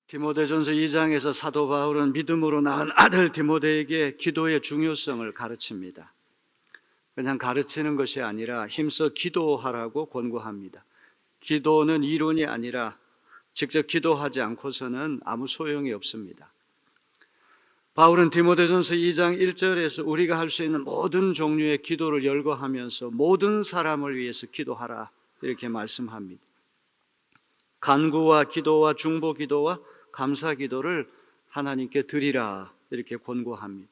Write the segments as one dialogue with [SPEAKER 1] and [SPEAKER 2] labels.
[SPEAKER 1] 디모데전서 2장에서 사도 바울은 믿음으로 낳은 아들 디모데에게 기도의 중요성을 가르칩니다. 그냥 가르치는 것이 아니라 힘써 기도하라고 권고합니다. 기도는 이론이 아니라 직접 기도하지 않고서는 아무 소용이 없습니다. 바울은 디모데전서 2장 1절에서 우리가 할 수 있는 모든 종류의 기도를 열거하면서 모든 사람을 위해서 기도하라 이렇게 말씀합니다. 간구와 기도와 중보 기도와 감사 기도를 하나님께 드리라 이렇게 권고합니다.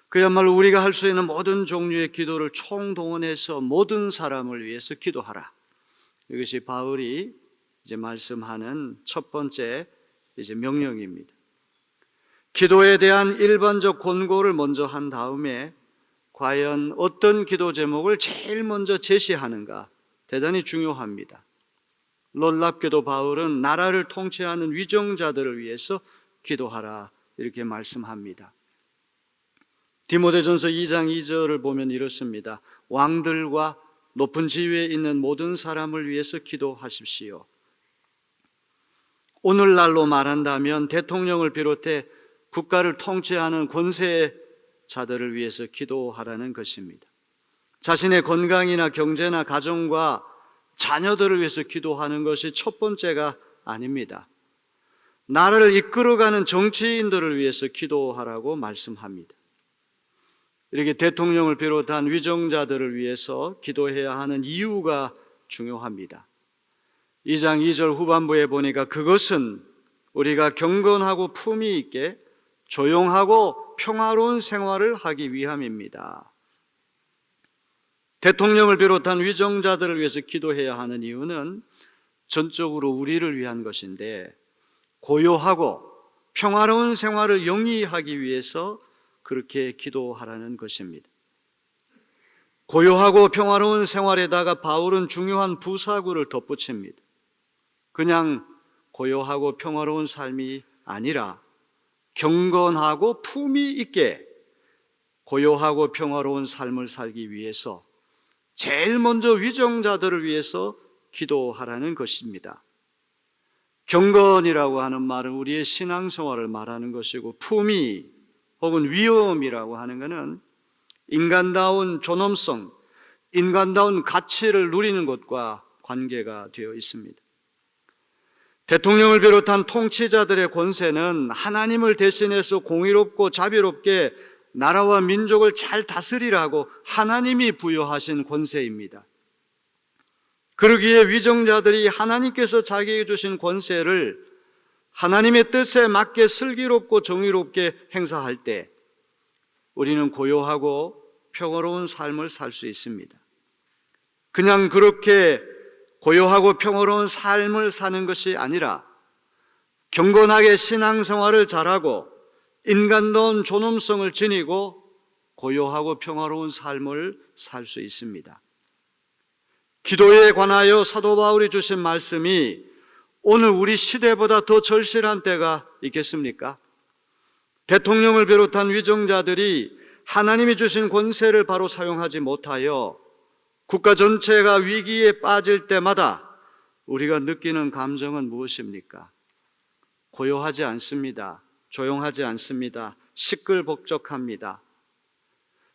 [SPEAKER 1] 그야말로 우리가 할 수 있는 모든 종류의 기도를 총동원해서 모든 사람을 위해서 기도하라. 이것이 바울이 이제 말씀하는 첫 번째 명령입니다. 기도에 대한 일반적 권고를 먼저 한 다음에 과연 어떤 기도 제목을 제일 먼저 제시하는가 대단히 중요합니다. 놀랍게도 바울은 나라를 통치하는 위정자들을 위해서 기도하라 이렇게 말씀합니다. 디모데전서 2장 2절을 보면 이렇습니다. 왕들과 높은 지위에 있는 모든 사람을 위해서 기도하십시오. 오늘날로 말한다면 대통령을 비롯해 국가를 통치하는 권세자들을 위해서 기도하라는 것입니다. 자신의 건강이나 경제나 가정과 자녀들을 위해서 기도하는 것이 첫 번째가 아닙니다. 나라를 이끌어가는 정치인들을 위해서 기도하라고 말씀합니다. 이렇게 대통령을 비롯한 위정자들을 위해서 기도해야 하는 이유가 중요합니다. 2장 2절 후반부에 보니까 그것은 우리가 경건하고 품위 있게 조용하고 평화로운 생활을 하기 위함입니다. 대통령을 비롯한 위정자들을 위해서 기도해야 하는 이유는 전적으로 우리를 위한 것인데 고요하고 평화로운 생활을 영위하기 위해서 그렇게 기도하라는 것입니다. 고요하고 평화로운 생활에다가 바울은 중요한 부사구를 덧붙입니다. 그냥 고요하고 평화로운 삶이 아니라 경건하고 품위 있게 고요하고 평화로운 삶을 살기 위해서 제일 먼저 위정자들을 위해서 기도하라는 것입니다. 경건이라고 하는 말은 우리의 신앙생활을 말하는 것이고 품위 혹은 위엄이라고 하는 것은 인간다운 존엄성, 인간다운 가치를 누리는 것과 관계가 되어 있습니다. 대통령을 비롯한 통치자들의 권세는 하나님을 대신해서 공의롭고 자비롭게 나라와 민족을 잘 다스리라고 하나님이 부여하신 권세입니다. 그러기에 위정자들이 하나님께서 자기에게 주신 권세를 하나님의 뜻에 맞게 슬기롭고 정의롭게 행사할 때 우리는 고요하고 평화로운 삶을 살 수 있습니다. 그냥 그렇게 고요하고 평화로운 삶을 사는 것이 아니라 경건하게 신앙생활을 잘하고 인간다운 존엄성을 지니고 고요하고 평화로운 삶을 살 수 있습니다. 기도에 관하여 사도 바울이 주신 말씀이 오늘 우리 시대보다 더 절실한 때가 있겠습니까? 대통령을 비롯한 위정자들이 하나님이 주신 권세를 바로 사용하지 못하여 국가 전체가 위기에 빠질 때마다 우리가 느끼는 감정은 무엇입니까? 고요하지 않습니다. 조용하지 않습니다. 시끌벅적합니다.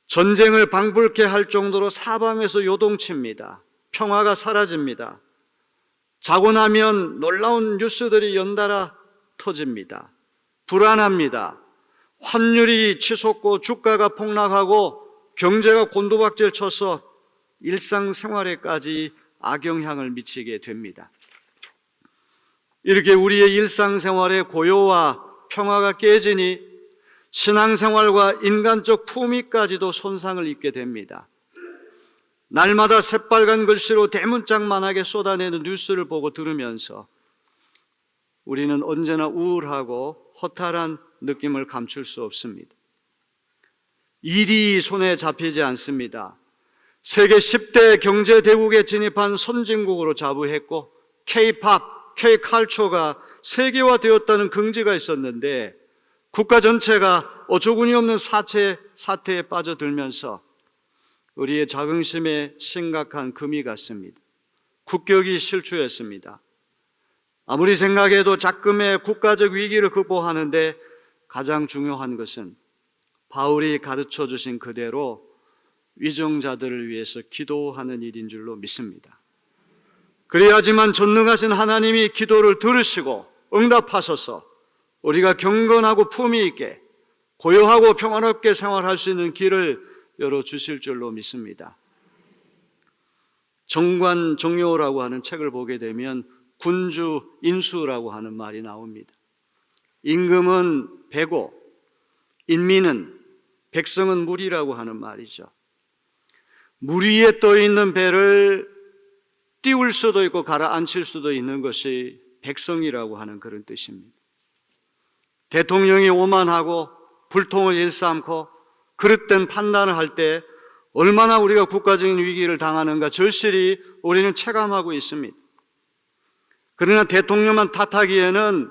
[SPEAKER 1] 전쟁을 방불케 할 정도로 사방에서 요동칩니다. 평화가 사라집니다. 자고 나면 놀라운 뉴스들이 연달아 터집니다. 불안합니다. 환율이 치솟고 주가가 폭락하고 경제가 곤두박질 쳐서 일상생활에까지 악영향을 미치게 됩니다. 이렇게 우리의 일상생활의 고요와 평화가 깨지니 신앙생활과 인간적 품위까지도 손상을 입게 됩니다. 날마다 새빨간 글씨로 대문짝만하게 쏟아내는 뉴스를 보고 들으면서 우리는 언제나 우울하고 허탈한 느낌을 감출 수 없습니다. 일이 손에 잡히지 않습니다. 세계 10대 경제대국에 진입한 선진국으로 자부했고 K-팝, K-컬처가 세계화되었다는 긍지가 있었는데 국가 전체가 어처구니 없는 사태에 빠져들면서 우리의 자긍심에 심각한 금이 갔습니다. 국격이 실추했습니다. 아무리 생각해도 작금의 국가적 위기를 극복하는데 가장 중요한 것은 바울이 가르쳐 주신 그대로 위정자들을 위해서 기도하는 일인 줄로 믿습니다. 그래야지만 전능하신 하나님이 기도를 들으시고 응답하셔서 우리가 경건하고 품위 있게 고요하고 평안롭게 생활할 수 있는 길을 열어주실 줄로 믿습니다. 정관정요라고 하는 책을 보게 되면 군주 인수라고 하는 말이 나옵니다. 임금은 배고 인민은 백성은 물이라고 하는 말이죠. 물 위에 떠 있는 배를 띄울 수도 있고 가라앉힐 수도 있는 것이 백성이라고 하는 그런 뜻입니다. 대통령이 오만하고 불통을 일삼고 그릇된 판단을 할 때 얼마나 우리가 국가적인 위기를 당하는가 절실히 우리는 체감하고 있습니다. 그러나 대통령만 탓하기에는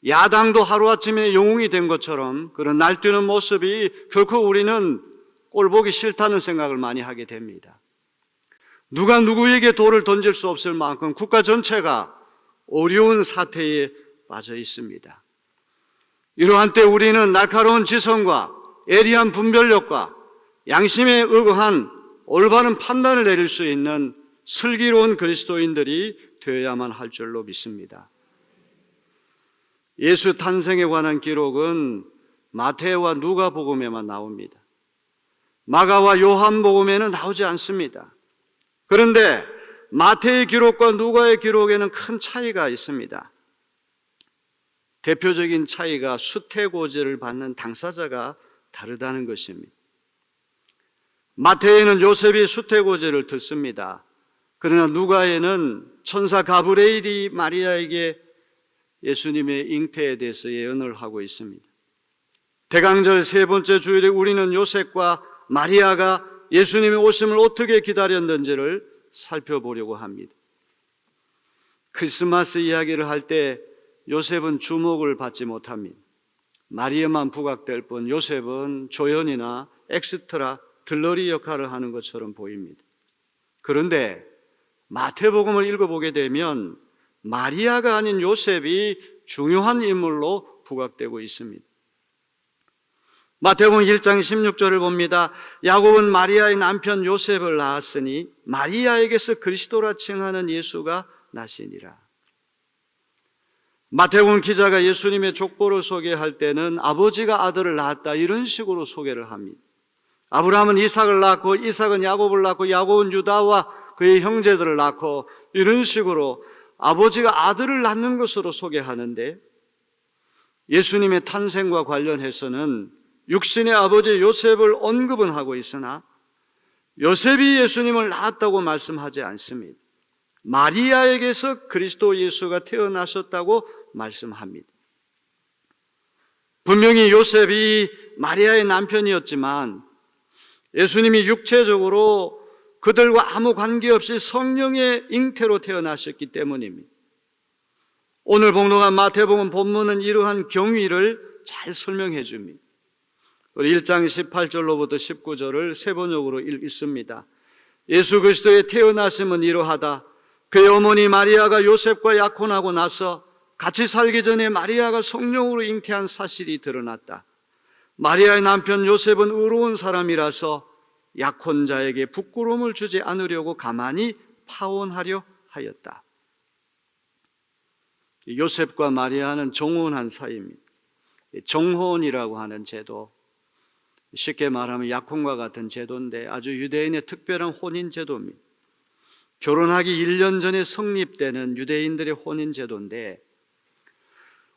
[SPEAKER 1] 야당도 하루아침에 영웅이 된 것처럼 그런 날뛰는 모습이 결코 우리는 꼴보기 싫다는 생각을 많이 하게 됩니다. 누가 누구에게 돌을 던질 수 없을 만큼 국가 전체가 어려운 사태에 빠져 있습니다. 이러한 때 우리는 날카로운 지성과 예리한 분별력과 양심에 의거한 올바른 판단을 내릴 수 있는 슬기로운 그리스도인들이 되어야만 할 줄로 믿습니다. 예수 탄생에 관한 기록은 마태와 누가복음에만 나옵니다. 마가와 요한복음에는 나오지 않습니다. 그런데 마태의 기록과 누가의 기록에는 큰 차이가 있습니다. 대표적인 차이가 수태고지를 받는 당사자가 다르다는 것입니다. 마태에는 요셉이 수태고지를 듣습니다. 그러나 누가에는 천사 가브리엘이 마리아에게 예수님의 잉태에 대해서 예언을 하고 있습니다. 대강절 세 번째 주일에 우리는 요셉과 마리아가 예수님의 오심을 어떻게 기다렸는지를 살펴보려고 합니다. 크리스마스 이야기를 할 때 요셉은 주목을 받지 못합니다. 마리아만 부각될 뿐 요셉은 조연이나 엑스트라 들러리 역할을 하는 것처럼 보입니다. 그런데 마태복음을 읽어보게 되면 마리아가 아닌 요셉이 중요한 인물로 부각되고 있습니다. 마태복음 1장 16절을 봅니다. 야곱은 마리아의 남편 요셉을 낳았으니 마리아에게서 그리스도라 칭하는 예수가 나시니라. 마태복음 기자가 예수님의 족보를 소개할 때는 아버지가 아들을 낳았다 이런 식으로 소개를 합니다. 아브라함은 이삭을 낳고 이삭은 야곱을 낳고 야곱은 유다와 그의 형제들을 낳고 이런 식으로 아버지가 아들을 낳는 것으로 소개하는데 예수님의 탄생과 관련해서는 육신의 아버지 요셉을 언급은 하고 있으나 요셉이 예수님을 낳았다고 말씀하지 않습니다. 마리아에게서 그리스도 예수가 태어나셨다고 말씀합니다. 분명히 요셉이 마리아의 남편이었지만 예수님이 육체적으로 그들과 아무 관계없이 성령의 잉태로 태어나셨기 때문입니다. 오늘 봉독한 마태복음 본문은 이러한 경위를 잘 설명해 줍니다. 1장 18절로부터 19절을 세 번역으로 읽습니다. 예수 그리스도의 태어나심은 이러하다. 그의 어머니 마리아가 요셉과 약혼하고 나서 같이 살기 전에 마리아가 성령으로 잉태한 사실이 드러났다. 마리아의 남편 요셉은 의로운 사람이라서 약혼자에게 부끄러움을 주지 않으려고 가만히 파혼하려 하였다. 요셉과 마리아는 정혼한 사이입니다. 정혼이라고 하는 제도, 쉽게 말하면 약혼과 같은 제도인데 아주 유대인의 특별한 혼인 제도입니다. 결혼하기 1년 전에 성립되는 유대인들의 혼인 제도인데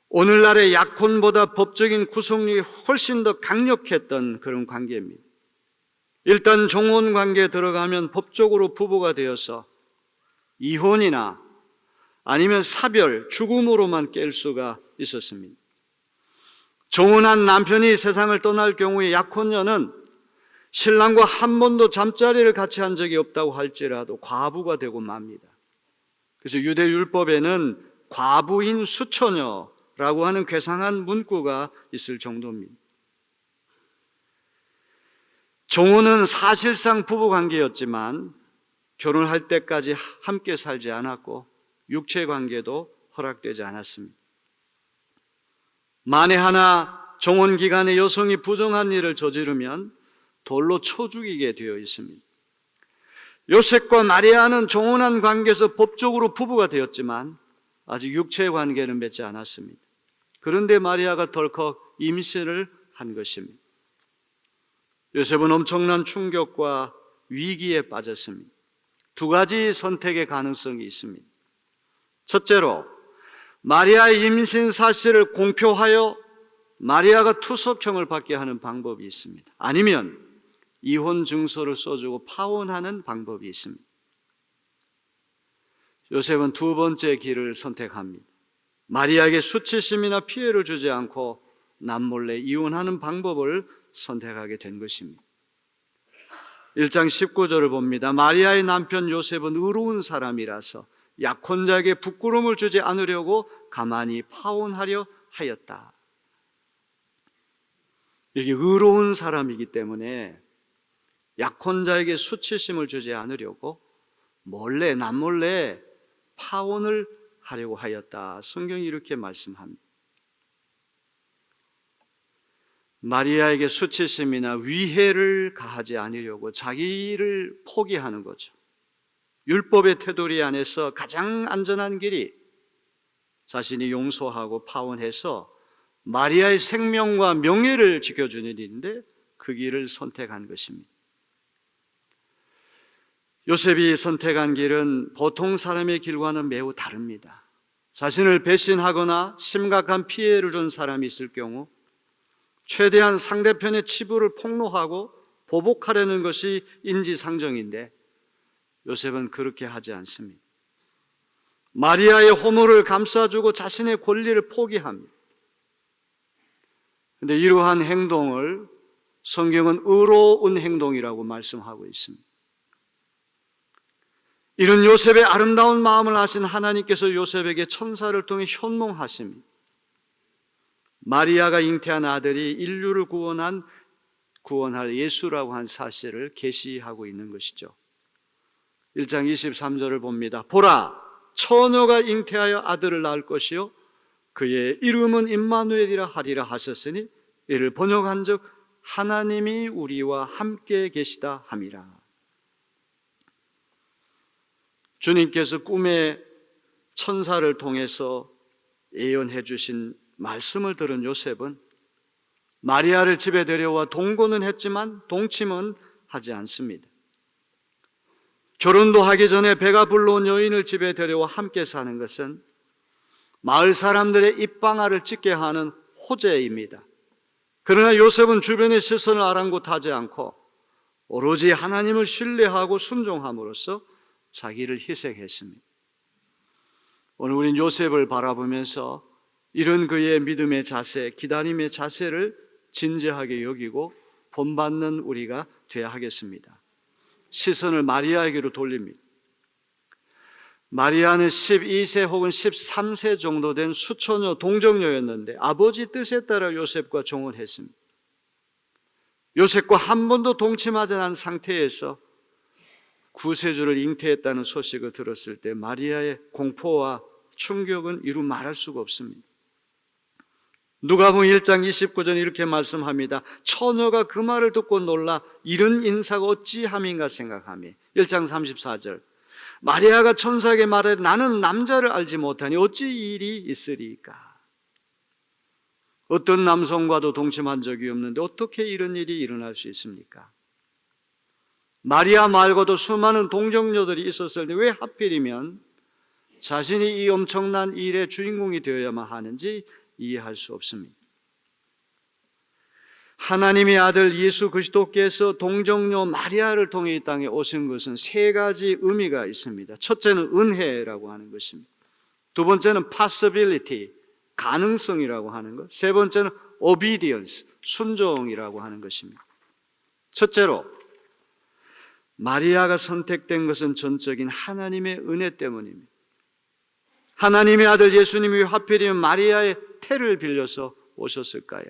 [SPEAKER 1] 오늘날의 약혼보다 법적인 구속력이 훨씬 더 강력했던 그런 관계입니다. 일단 정혼 관계에 들어가면 법적으로 부부가 되어서 이혼이나 아니면 사별, 죽음으로만 깰 수가 있었습니다. 정혼한 남편이 세상을 떠날 경우에 약혼녀는 신랑과 한 번도 잠자리를 같이 한 적이 없다고 할지라도 과부가 되고 맙니다. 그래서 유대 율법에는 과부인 수처녀라고 하는 괴상한 문구가 있을 정도입니다. 정혼은 사실상 부부관계였지만 결혼할 때까지 함께 살지 않았고 육체관계도 허락되지 않았습니다. 만에 하나 종혼 기간에 여성이 부정한 일을 저지르면 돌로 쳐 죽이게 되어 있습니다. 요셉과 마리아는 종혼한 관계에서 법적으로 부부가 되었지만 아직 육체의 관계는 맺지 않았습니다. 그런데 마리아가 덜컥 임신을 한 것입니다. 요셉은 엄청난 충격과 위기에 빠졌습니다. 두 가지 선택의 가능성이 있습니다. 첫째로 마리아의 임신 사실을 공표하여 마리아가 투석형을 받게 하는 방법이 있습니다. 아니면 이혼 증서를 써주고 파혼하는 방법이 있습니다. 요셉은 두 번째 길을 선택합니다. 마리아에게 수치심이나 피해를 주지 않고 남몰래 이혼하는 방법을 선택하게 된 것입니다. 1장 19절을 봅니다. 마리아의 남편 요셉은 의로운 사람이라서 약혼자에게 부끄러움을 주지 않으려고 가만히 파혼하려 하였다. 이게 의로운 사람이기 때문에 약혼자에게 수치심을 주지 않으려고 남몰래 파혼을 하려고 하였다. 성경이 이렇게 말씀합니다. 마리아에게 수치심이나 위해를 가하지 않으려고 자기를 포기하는 거죠. 율법의 테두리 안에서 가장 안전한 길이 자신이 용서하고 파혼해서 마리아의 생명과 명예를 지켜주는 일인데 그 길을 선택한 것입니다. 요셉이 선택한 길은 보통 사람의 길과는 매우 다릅니다. 자신을 배신하거나 심각한 피해를 준 사람이 있을 경우 최대한 상대편의 치부를 폭로하고 보복하려는 것이 인지상정인데 요셉은 그렇게 하지 않습니다. 마리아의 허물을 감싸주고 자신의 권리를 포기합니다. 그런데 이러한 행동을 성경은 의로운 행동이라고 말씀하고 있습니다. 이런 요셉의 아름다운 마음을 아신 하나님께서 요셉에게 천사를 통해 현몽하십니다. 마리아가 잉태한 아들이 인류를 구원할 예수라고 한 사실을 계시하고 있는 것이죠. 1장 23절을 봅니다. 보라, 처녀가 잉태하여 아들을 낳을 것이요 그의 이름은 임마누엘이라 하리라 하셨으니 이를 번역한즉 하나님이 우리와 함께 계시다 함이라. 주님께서 꿈에 천사를 통해서 예언해 주신 말씀을 들은 요셉은 마리아를 집에 데려와 동거는 했지만 동침은 하지 않습니다. 결혼도 하기 전에 배가 불러온 여인을 집에 데려와 함께 사는 것은 마을 사람들의 입방아를 찍게 하는 호재입니다. 그러나 요셉은 주변의 시선을 아랑곳하지 않고 오로지 하나님을 신뢰하고 순종함으로써 자기를 희생했습니다. 오늘 우린 요셉을 바라보면서 이런 그의 믿음의 자세, 기다림의 자세를 진지하게 여기고 본받는 우리가 되어야 하겠습니다. 시선을 마리아에게로 돌립니다. 마리아는 12세 혹은 13세 정도 된 수처녀 동정녀였는데 아버지 뜻에 따라 요셉과 종혼했습니다. 요셉과 한 번도 동침하지 않은 상태에서 구세주를 잉태했다는 소식을 들었을 때 마리아의 공포와 충격은 이루 말할 수가 없습니다. 누가복음 1장 29절 이렇게 말씀합니다. 처녀가 그 말을 듣고 놀라 이런 인사가 어찌함인가 생각하며 1장 34절 마리아가 천사에게 말해 나는 남자를 알지 못하니 어찌 이 일이 있으리까. 어떤 남성과도 동침한 적이 없는데 어떻게 이런 일이 일어날 수 있습니까? 마리아 말고도 수많은 동정녀들이 있었을 때 왜 하필이면 자신이 이 엄청난 일의 주인공이 되어야만 하는지 이해할 수 없습니다. 하나님의 아들 예수 그리스도께서 동정녀 마리아를 통해 이 땅에 오신 것은 세 가지 의미가 있습니다. 첫째는 은혜라고 하는 것입니다. 두 번째는 possibility, 가능성이라고 하는 것. 세 번째는 obedience, 순종이라고 하는 것입니다. 첫째로 마리아가 선택된 것은 전적인 하나님의 은혜 때문입니다. 하나님의 아들 예수님이 왜 하필이면 마리아의 태를 빌려서 오셨을까요?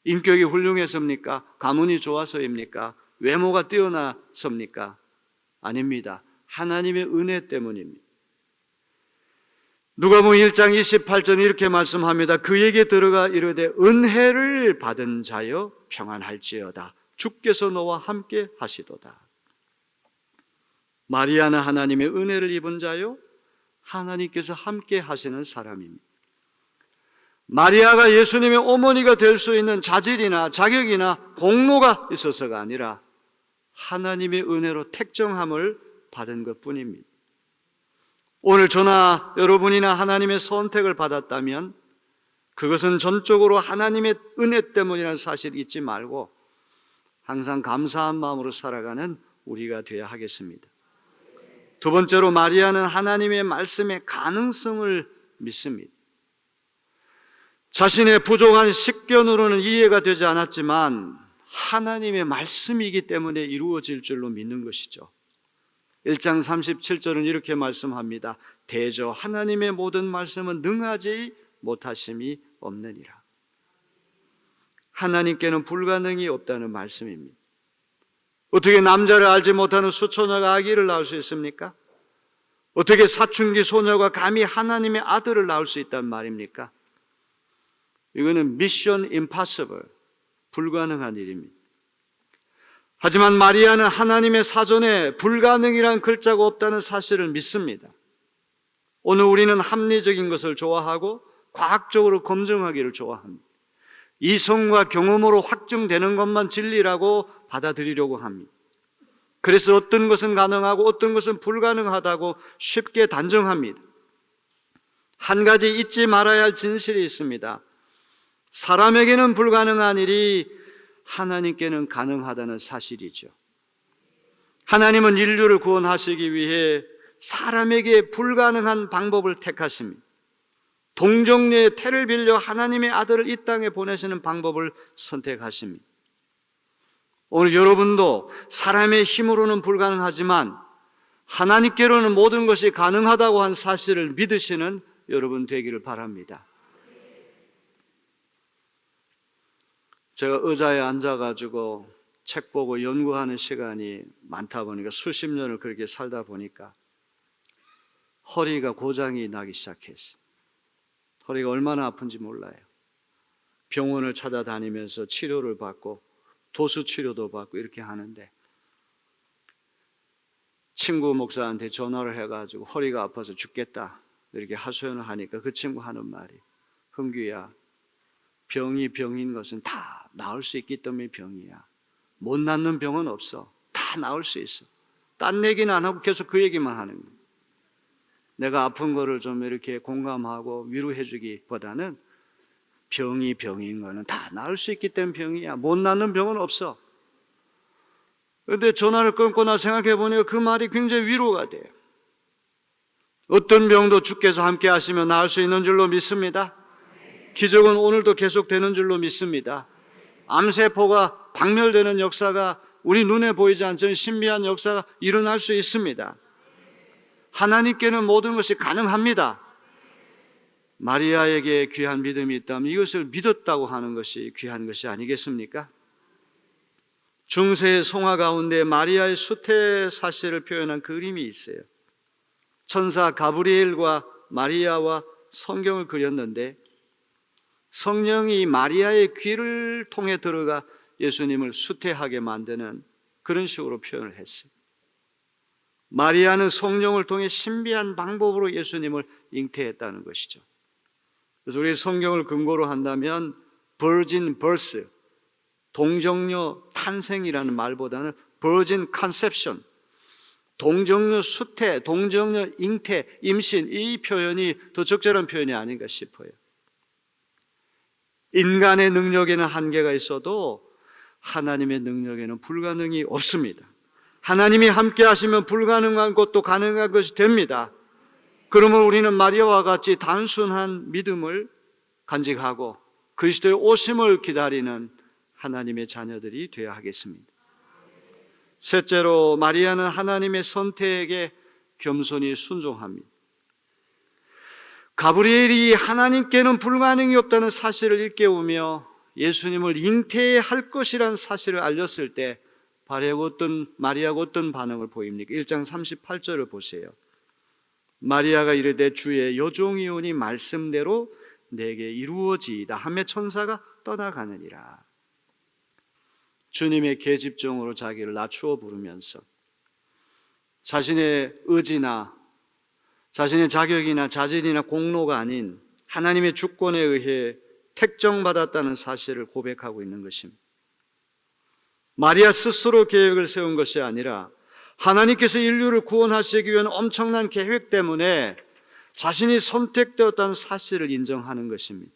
[SPEAKER 1] 인격이 훌륭해서입니까? 가문이 좋아서입니까? 외모가 뛰어나서입니까? 아닙니다. 하나님의 은혜 때문입니다. 누가복음 1장 28절 이렇게 말씀합니다. 그에게 들어가 이르되 은혜를 받은 자여 평안할지어다. 주께서 너와 함께 하시도다. 마리아는 하나님의 은혜를 입은 자요, 하나님께서 함께 하시는 사람입니다. 마리아가 예수님의 어머니가 될 수 있는 자질이나 자격이나 공로가 있어서가 아니라 하나님의 은혜로 택정함을 받은 것뿐입니다. 오늘 저나 여러분이나 하나님의 선택을 받았다면 그것은 전적으로 하나님의 은혜 때문이라는 사실을 잊지 말고 항상 감사한 마음으로 살아가는 우리가 되어야 하겠습니다. 두 번째로 마리아는 하나님의 말씀의 가능성을 믿습니다. 자신의 부족한 식견으로는 이해가 되지 않았지만 하나님의 말씀이기 때문에 이루어질 줄로 믿는 것이죠. 1장 37절은 이렇게 말씀합니다. 대저 하나님의 모든 말씀은 능하지 못하심이 없느니라. 하나님께는 불가능이 없다는 말씀입니다. 어떻게 남자를 알지 못하는 수처녀가 아기를 낳을 수 있습니까? 어떻게 사춘기 소녀가 감히 하나님의 아들을 낳을 수 있단 말입니까? 이거는 미션 임파서블, 불가능한 일입니다. 하지만 마리아는 하나님의 사전에 불가능이란 글자가 없다는 사실을 믿습니다. 오늘 우리는 합리적인 것을 좋아하고 과학적으로 검증하기를 좋아합니다. 이성과 경험으로 확증되는 것만 진리라고 받아들이려고 합니다. 그래서 어떤 것은 가능하고 어떤 것은 불가능하다고 쉽게 단정합니다. 한 가지 잊지 말아야 할 진실이 있습니다. 사람에게는 불가능한 일이 하나님께는 가능하다는 사실이죠. 하나님은 인류를 구원하시기 위해 사람에게 불가능한 방법을 택하십니다. 동정녀의 태를 빌려 하나님의 아들을 이 땅에 보내시는 방법을 선택하십니다. 오늘 여러분도 사람의 힘으로는 불가능하지만 하나님께로는 모든 것이 가능하다고 한 사실을 믿으시는 여러분 되기를 바랍니다. 제가 의자에 앉아가지고 책 보고 연구하는 시간이 많다 보니까 수십 년을 그렇게 살다 보니까 허리가 고장이 나기 시작했어요. 허리가 얼마나 아픈지 몰라요. 병원을 찾아다니면서 치료를 받고 도수 치료도 받고 이렇게 하는데 친구 목사한테 전화를 해가지고 허리가 아파서 죽겠다 이렇게 하소연을 하니까 그 친구 하는 말이, 흥규야, 병이 병인 것은 다 나을 수 있기 때문에 병이야. 못 낫는 병은 없어. 다 나을 수 있어. 딴 얘기는 안 하고 계속 그 얘기만 하는 거야. 내가 아픈 거를 좀 이렇게 공감하고 위로해 주기보다는 병이 병인 거는 다 나을 수 있기 때문에 병이야. 못 낫는 병은 없어. 그런데 전화를 끊고 생각해 보니까 그 말이 굉장히 위로가 돼요. 어떤 병도 주께서 함께 하시면 나을 수 있는 줄로 믿습니다. 기적은 오늘도 계속되는 줄로 믿습니다. 암세포가 박멸되는 역사가 우리 눈에 보이지 않지만 신비한 역사가 일어날 수 있습니다. 하나님께는 모든 것이 가능합니다. 마리아에게 귀한 믿음이 있다면 이것을 믿었다고 하는 것이 귀한 것이 아니겠습니까? 중세의 성화 가운데 마리아의 수태 사실을 표현한 그림이 있어요. 천사 가브리엘과 마리아와 성경을 그렸는데 성령이 마리아의 귀를 통해 들어가 예수님을 수태하게 만드는 그런 식으로 표현을 했어요. 마리아는 성령을 통해 신비한 방법으로 예수님을 잉태했다는 것이죠. 그래서 우리 성경을 근거로 한다면 virgin birth, 동정녀 탄생이라는 말보다는 virgin conception, 동정녀 수태, 동정녀 잉태, 임신, 이 표현이 더 적절한 표현이 아닌가 싶어요. 인간의 능력에는 한계가 있어도 하나님의 능력에는 불가능이 없습니다. 하나님이 함께 하시면 불가능한 것도 가능한 것이 됩니다. 그러면 우리는 마리아와 같이 단순한 믿음을 간직하고 그리스도의 오심을 기다리는 하나님의 자녀들이 되어야 하겠습니다. 셋째로 마리아는 하나님의 선택에 겸손히 순종합니다. 가브리엘이 하나님께는 불가능이 없다는 사실을 일깨우며 예수님을 잉태할 것이라는 사실을 알렸을 때 마리아가 어떤 반응을 보입니까? 1장 38절을 보세요. 마리아가 이르되 주의 여종이오니 말씀대로 내게 이루어지이다 하며 천사가 떠나가느니라. 주님의 계집종으로 자기를 낮추어 부르면서 자신의 의지나 자신의 자격이나 자질이나 공로가 아닌 하나님의 주권에 의해 택정받았다는 사실을 고백하고 있는 것입니다. 마리아 스스로 계획을 세운 것이 아니라 하나님께서 인류를 구원하시기 위한 엄청난 계획 때문에 자신이 선택되었다는 사실을 인정하는 것입니다.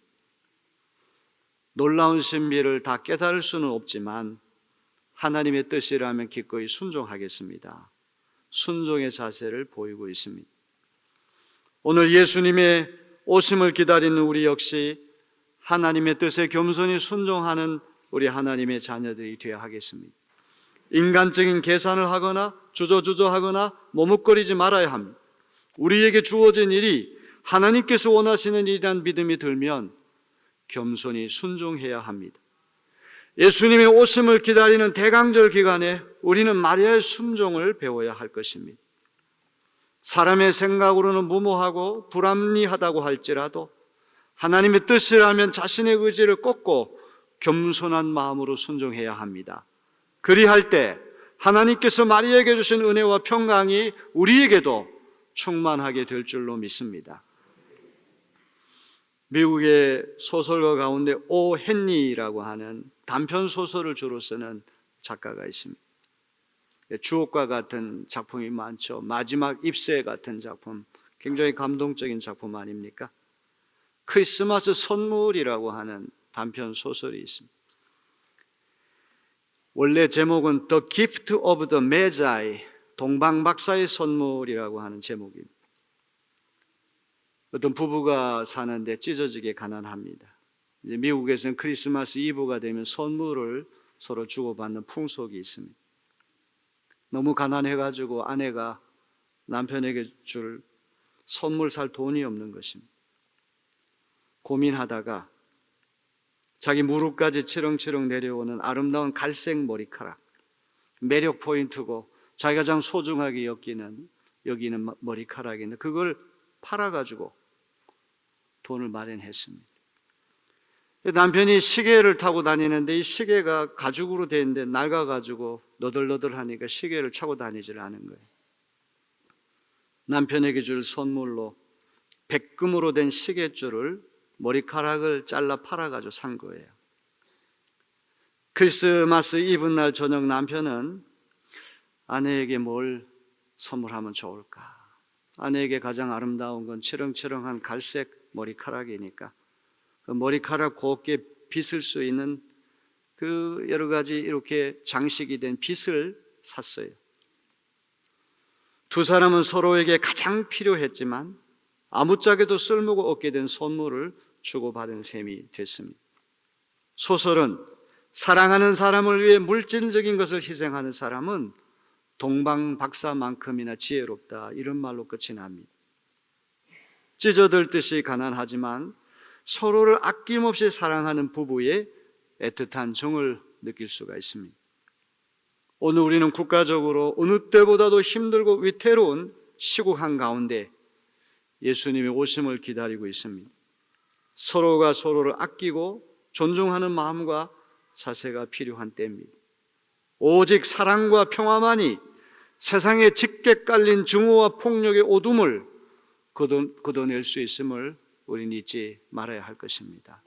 [SPEAKER 1] 놀라운 신비를 다 깨달을 수는 없지만 하나님의 뜻이라면 기꺼이 순종하겠습니다. 순종의 자세를 보이고 있습니다. 오늘 예수님의 오심을 기다리는 우리 역시 하나님의 뜻에 겸손히 순종하는 우리 하나님의 자녀들이 되어야 하겠습니다. 인간적인 계산을 하거나 주저하거나 머뭇거리지 말아야 합니다. 우리에게 주어진 일이 하나님께서 원하시는 일이란 믿음이 들면 겸손히 순종해야 합니다. 예수님의 오심을 기다리는 대강절 기간에 우리는 마리아의 순종을 배워야 할 것입니다. 사람의 생각으로는 무모하고 불합리하다고 할지라도 하나님의 뜻이라면 자신의 의지를 꺾고 겸손한 마음으로 순종해야 합니다. 그리할 때 하나님께서 마리아에게 주신 은혜와 평강이 우리에게도 충만하게 될 줄로 믿습니다. 미국의 소설가 가운데 오 헨리라고 하는 단편 소설을 주로 쓰는 작가가 있습니다. 주옥과 같은 작품이 많죠. 마지막 잎새 같은 작품, 굉장히 감동적인 작품 아닙니까? 크리스마스 선물이라고 하는 단편 소설이 있습니다. 원래 제목은 The Gift of the Magi, 동방박사의 선물이라고 하는 제목입니다. 어떤 부부가 사는데 찢어지게 가난합니다. 이제 미국에서는 크리스마스 이브가 되면 선물을 서로 주고받는 풍속이 있습니다. 너무 가난해가지고 아내가 남편에게 줄 선물 살 돈이 없는 것입니다. 고민하다가 자기 무릎까지 치렁치렁 내려오는 아름다운 갈색 머리카락, 매력 포인트고 자기가 가장 소중하게 여기는 머리카락인데 그걸 팔아가지고 돈을 마련했습니다. 남편이 시계를 타고 다니는데 이 시계가 가죽으로 되어 있는데 낡아가지고 너덜너덜하니까 시계를 차고 다니질 않은 거예요. 남편에게 줄 선물로 백금으로 된 시계줄을 머리카락을 잘라 팔아가지고 산 거예요. 크리스마스 이브날 저녁 남편은 아내에게 뭘 선물하면 좋을까? 아내에게 가장 아름다운 건 치렁치렁한 갈색 머리카락이니까 그 머리카락 곱게 빗을 수 있는 그 여러 가지 이렇게 장식이 된 빗을 샀어요. 두 사람은 서로에게 가장 필요했지만 아무짝에도 쓸모가 없게 된 선물을 주고받은 셈이 됐습니다. 소설은 사랑하는 사람을 위해 물질적인 것을 희생하는 사람은 동방박사만큼이나 지혜롭다, 이런 말로 끝이 납니다. 찢어들듯이 가난하지만 서로를 아낌없이 사랑하는 부부의 애틋한 정을 느낄 수가 있습니다. 오늘 우리는 국가적으로 어느 때보다도 힘들고 위태로운 시국한 가운데 예수님의 오심을 기다리고 있습니다. 서로가 서로를 아끼고 존중하는 마음과 자세가 필요한 때입니다. 오직 사랑과 평화만이 세상에 짙게 깔린 증오와 폭력의 어둠을 걷어낼 수 있음을 우리는 잊지 말아야 할 것입니다.